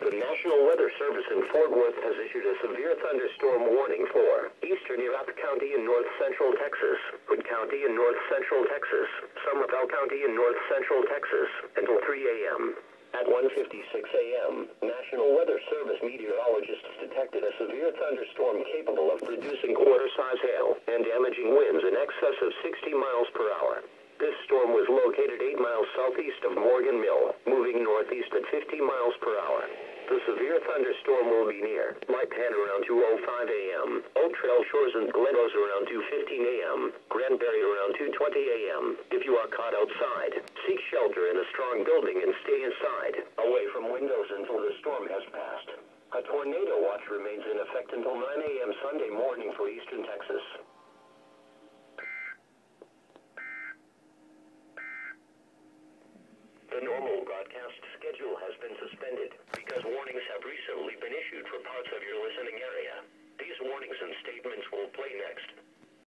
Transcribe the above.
The National Weather Service in Fort Worth has issued a severe thunderstorm warning for eastern Yavapai County in north-central Texas, Hood County in north-central Texas, Somervell County in north-central Texas, until 3 a.m. At 1:56 a.m., National Weather Service meteorologists detected a severe thunderstorm capable of producing quarter-size hail and damaging winds in excess of 60 miles per hour. This storm was located 8 miles southeast of Morgan Mill, moving northeast at 50 miles per hour. The severe thunderstorm will be near Lipan around 2:05 a.m., Oak Trail Shores and Glenos around 2:15 a.m., Granbury around 2:20 a.m. If you are caught outside, seek shelter in a strong building and stay inside, away from windows until the storm has passed. A tornado watch remains in effect until 9 a.m. Sunday morning for eastern Texas. The normal broadcast schedule has been suspended because warnings have recently been issued for parts of your listening area.